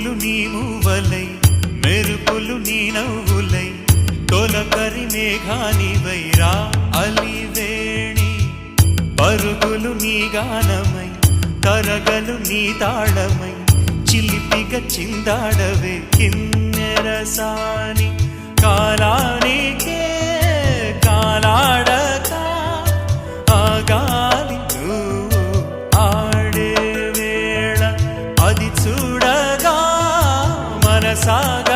పువ్వులు నీ మూవలై మెరుపులు నీ నవ్వులై తొలకరి మేఘానివై రా అలివేణి పరుగులు నీ గానమై తరగలు నీ తాళమై చిలిపిగా చిందాడవే కిన్నెరసాని కాలానికే కాలాడక ఆగాలి నువ్వు ఆడే వేళ అది చూడగా మనసాగ